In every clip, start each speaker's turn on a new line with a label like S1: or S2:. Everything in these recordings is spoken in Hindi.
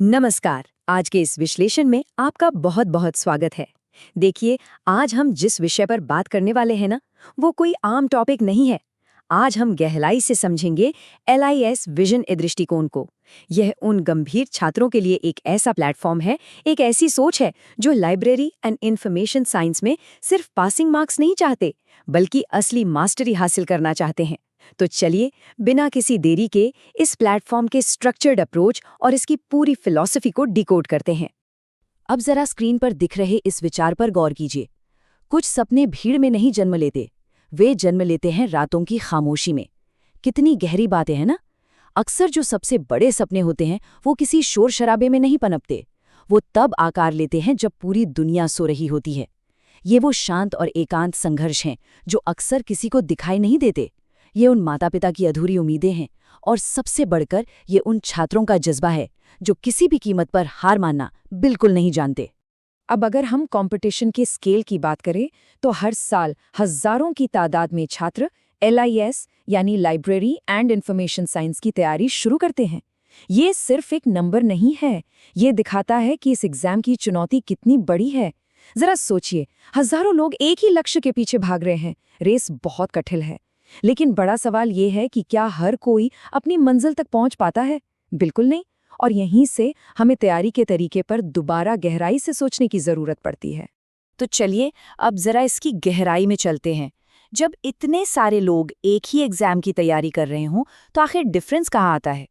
S1: नमस्कार। आज के इस विश्लेषण में आपका बहुत बहुत स्वागत है। देखिए, आज हम जिस विषय पर बात करने वाले हैं ना, वो कोई आम टॉपिक नहीं है। आज हम गहराई से समझेंगे LIS विजन ए दृष्टिकोण को। यह उन गंभीर छात्रों के लिए एक ऐसा प्लेटफॉर्म है, एक ऐसी सोच है जो लाइब्रेरी एंड इंफॉर्मेशन साइंस में सिर्फ पासिंग मार्क्स नहीं चाहते, बल्कि असली मास्टरी हासिल करना चाहते हैं। तो चलिए, बिना किसी देरी के इस प्लेटफॉर्म के स्ट्रक्चर्ड अप्रोच और इसकी पूरी फिलॉसफी को डिकोड करते हैं।
S2: अब जरा स्क्रीन पर दिख रहे इस विचार पर गौर कीजिए। कुछ सपने भीड़ में नहीं जन्म लेते, वे जन्म लेते हैं रातों की खामोशी में। कितनी गहरी बातें हैं ना। अक्सर जो सबसे बड़े सपने होते हैं वो किसी शोर शराबे में नहीं पनपते। वो तब आकार लेते हैं जब पूरी दुनिया सो रही होती है। ये वो शांत और एकांत संघर्ष हैं जो अक्सर किसी को दिखाई नहीं देते। ये उन माता पिता की अधूरी उम्मीदें हैं, और सबसे बढ़कर ये उन छात्रों का जज्बा है जो किसी भी कीमत पर हार मानना बिल्कुल नहीं जानते।
S1: अब अगर हम कंपटीशन के स्केल की बात करें तो हर साल हजारों की तादाद में छात्र LIS यानी लाइब्रेरी एंड इंफॉर्मेशन साइंस की तैयारी शुरू करते हैं। ये सिर्फ एक नंबर नहीं है, ये दिखाता है कि इस एग्जाम की चुनौती कितनी बड़ी है। जरा सोचिए, हजारों लोग एक ही लक्ष्य के पीछे भाग रहे हैं। रेस बहुत कठिन है, लेकिन बड़ा सवाल ये है कि क्या हर कोई अपनी मंजिल तक पहुंच पाता है? बिल्कुल नहीं। और यहीं से हमें तैयारी के तरीके पर दोबारा गहराई से सोचने की जरूरत पड़ती है।
S2: तो चलिए, अब जरा इसकी गहराई में चलते हैं। जब इतने सारे लोग एक ही एग्जाम की तैयारी कर रहे हों, तो आखिर डिफरेंस कहाँ आता है?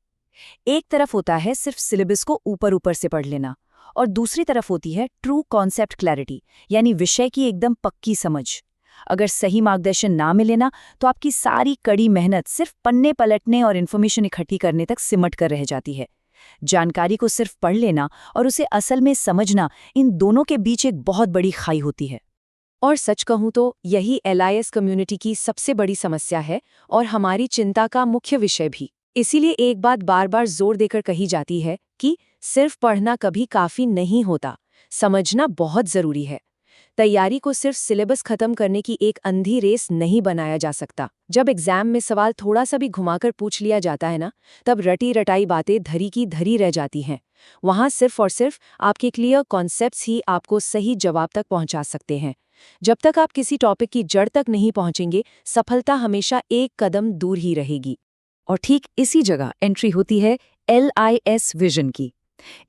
S2: एक तरफ होता है सिर्फ सिलेबस को ऊपर ऊपर से पढ़ लेना, और दूसरी तरफ होती है ट्रू कॉन्सेप्ट क्लैरिटी, यानी विषय की एकदम पक्की समझ। अगर सही मार्गदर्शन ना मिले ना, तो आपकी सारी कड़ी मेहनत सिर्फ पन्ने पलटने और इन्फॉर्मेशन इकट्ठी करने तक सिमट कर रह जाती है। जानकारी को सिर्फ पढ़ लेना और उसे असल में समझना, इन दोनों के बीच एक बहुत बड़ी खाई होती है।
S1: और सच कहूं तो यही LIS कम्युनिटी की सबसे बड़ी समस्या है, और हमारी चिंता का मुख्य विषय भी। इसीलिए एक बात बार बार जोर देकर कही जाती है कि सिर्फ पढ़ना कभी काफी नहीं होता, समझना बहुत जरूरी है। तैयारी को सिर्फ सिलेबस खत्म करने की एक अंधी रेस नहीं बनाया जा सकता। जब एग्जाम में सवाल थोड़ा सा भी घुमाकर पूछ लिया जाता है ना, तब रटी रटाई बातें धरी की धरी रह जाती हैं। वहां सिर्फ और सिर्फ आपके क्लियर कॉन्सेप्ट्स ही आपको सही जवाब तक पहुंचा सकते हैं। जब तक आप किसी टॉपिक की जड़ तक नहीं पहुंचेंगे, सफलता हमेशा एक कदम दूर ही रहेगी।
S2: और ठीक इसी जगह एंट्री होती है LIS विजन की।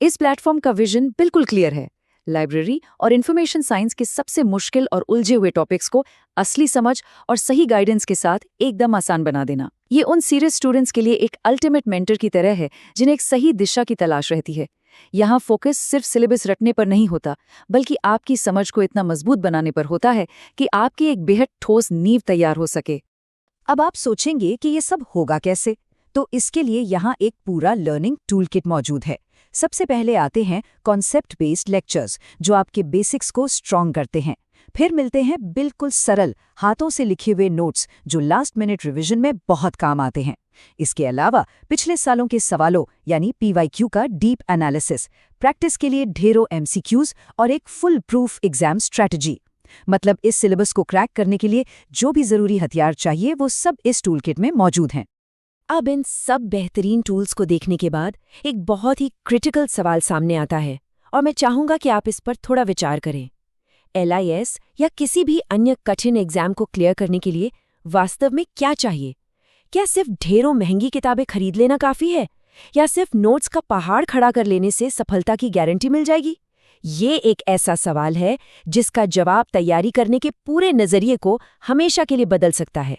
S2: इस प्लेटफॉर्म का विजन बिल्कुल क्लियर है। लाइब्रेरी और इंफॉर्मेशन साइंस के सबसे मुश्किल और उलझे हुए टॉपिक्स को असली समझ और सही गाइडेंस के साथ एकदम आसान बना देना। ये उन सीरियस स्टूडेंट्स के लिए एक अल्टीमेट मेंटर की तरह है, जिन्हें एक सही दिशा की तलाश रहती है। यहाँ फोकस सिर्फ सिलेबस रटने पर नहीं होता, बल्कि आपकी समझ को इतना मजबूत बनाने पर होता है कि आपकी एक बेहद ठोस नींव तैयार हो सके। अब आप सोचेंगे कि ये सब होगा कैसे? तो इसके लिए यहाँ एक पूरा लर्निंग टूल किट मौजूद है। सबसे पहले आते हैं कॉन्सेप्ट बेस्ड लेक्चर्स, जो आपके बेसिक्स को स्ट्रॉन्ग करते हैं। फिर मिलते हैं बिल्कुल सरल हाथों से लिखे हुए नोट्स, जो लास्ट मिनट रिवीजन में बहुत काम आते हैं। इसके अलावा पिछले सालों के सवालों यानी PYQ का डीप एनालिसिस, प्रैक्टिस के लिए ढेरों MCQs और एक फुल प्रूफ एग्जाम स्ट्रैटेजी। मतलब इस सिलेबस को क्रैक करने के लिए जो भी जरूरी हथियार चाहिए, वो सब इस टूल किट में मौजूद हैं। अब इन सब बेहतरीन टूल्स को देखने के बाद एक बहुत ही क्रिटिकल सवाल सामने आता है, और मैं चाहूंगा कि आप इस पर थोड़ा विचार करें। LIS या किसी भी अन्य कठिन एग्जाम को क्लियर करने के लिए वास्तव में क्या चाहिए? क्या सिर्फ ढेरों महंगी किताबें खरीद लेना काफी है, या सिर्फ नोट्स का पहाड़ खड़ा कर लेने से सफलता की गारंटी मिल जाएगी? ये एक ऐसा सवाल है जिसका जवाब तैयारी करने के पूरे नजरिए को हमेशा के लिए बदल सकता है।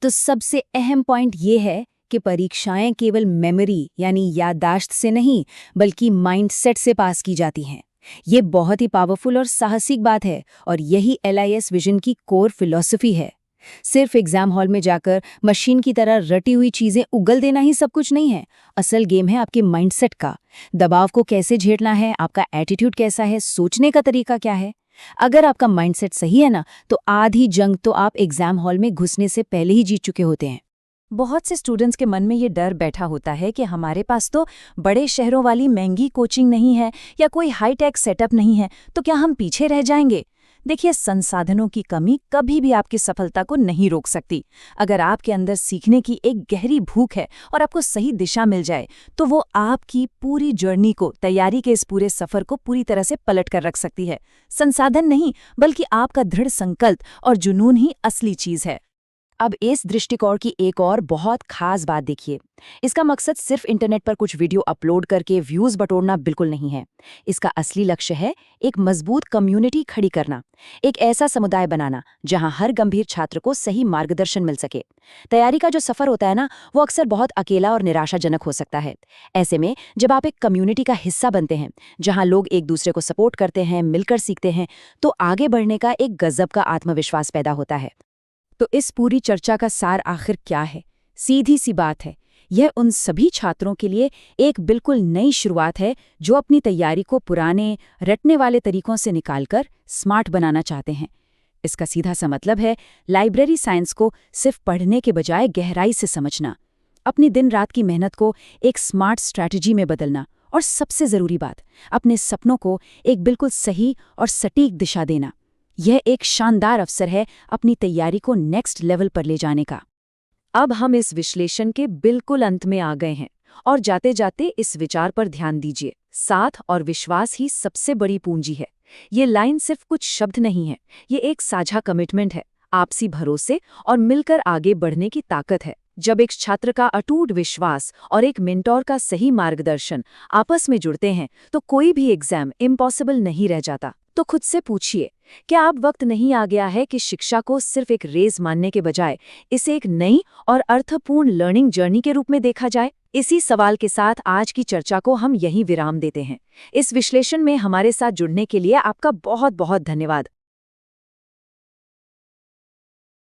S1: तो सबसे अहम पॉइंट ये है कि परीक्षाएं केवल मेमोरी यानी याददाश्त से नहीं, बल्कि माइंडसेट से पास की जाती हैं। ये बहुत ही पावरफुल और साहसिक बात है, और यही LIS विजन की कोर फिलॉसफी है। सिर्फ एग्जाम हॉल में जाकर मशीन की तरह रटी हुई चीजें उगल देना ही सब कुछ नहीं है। असल गेम है आपके माइंडसेट का। दबाव को कैसे झेलना है, आपका एटीट्यूड कैसा है, सोचने का तरीका क्या है। अगर आपका माइंडसेट सही है ना, तो आधी जंग तो आप एग्जाम हॉल में घुसने से पहले ही जीत चुके होते हैं।
S2: बहुत से स्टूडेंट्स के मन में ये डर बैठा होता है कि हमारे पास तो बड़े शहरों वाली महंगी कोचिंग नहीं है या कोई हाईटेक सेटअप नहीं है, तो क्या हम पीछे रह जाएंगे? देखिए, संसाधनों की कमी कभी भी आपकी सफलता को नहीं रोक सकती। अगर आपके अंदर सीखने की एक गहरी भूख है और आपको सही दिशा मिल जाए, तो वो आपकी पूरी जर्नी को, तैयारी के इस पूरे सफर को पूरी तरह से पलट कर रख सकती है। संसाधन नहीं, बल्कि आपका दृढ़ संकल्प और जुनून ही असली चीज है। अब इस दृष्टिकोण की एक और बहुत खास बात देखिए। इसका मकसद सिर्फ इंटरनेट पर कुछ वीडियो अपलोड करके व्यूज बटोरना बिल्कुल नहीं है। इसका असली लक्ष्य है एक मजबूत कम्युनिटी खड़ी करना, एक ऐसा समुदाय बनाना जहां हर गंभीर छात्र को सही मार्गदर्शन मिल सके। तैयारी का जो सफर होता है ना, वो अक्सर बहुत अकेला और निराशाजनक हो सकता है। ऐसे में जब आप एक कम्युनिटी का हिस्सा बनते हैं, जहां लोग एक दूसरे को सपोर्ट करते हैं, मिलकर सीखते हैं, तो आगे बढ़ने का एक गजब का आत्मविश्वास पैदा होता है। तो इस पूरी चर्चा का सार आखिर क्या है? सीधी सी बात है, यह उन सभी छात्रों के लिए एक बिल्कुल नई शुरुआत है जो अपनी तैयारी को पुराने, रटने वाले तरीकों से निकालकर स्मार्ट बनाना चाहते हैं। इसका सीधा सा मतलब है लाइब्रेरी साइंस को सिर्फ पढ़ने के बजाय गहराई से समझना, अपनी दिन रात की मेहनत को एक स्मार्ट स्ट्रैटेजी में बदलना, और सबसे ज़रूरी बात, अपने सपनों को एक बिल्कुल सही और सटीक दिशा देना। यह एक शानदार अवसर है अपनी तैयारी को नेक्स्ट लेवल पर ले जाने का।
S1: अब हम इस विश्लेषण के बिल्कुल अंत में आ गए हैं, और जाते जाते इस विचार पर ध्यान दीजिए, साथ और विश्वास ही सबसे बड़ी पूंजी है। ये लाइन सिर्फ कुछ शब्द नहीं है, ये एक साझा कमिटमेंट है, आपसी भरोसे और मिलकर आगे बढ़ने की ताकत है। जब एक छात्र का अटूट विश्वास और एक मेंटोर का सही मार्गदर्शन आपस में जुड़ते हैं, तो कोई भी एग्जाम इम्पॉसिबल नहीं रह जाता। तो खुद से पूछिए, क्या अब वक्त नहीं आ गया है कि शिक्षा को सिर्फ एक रेस मानने के बजाय इसे एक नई और अर्थपूर्ण लर्निंग जर्नी के रूप में देखा जाए? इसी सवाल के साथ आज की चर्चा को हम यहीं विराम देते हैं। इस विश्लेषण में हमारे साथ जुड़ने के लिए आपका बहुत बहुत धन्यवाद।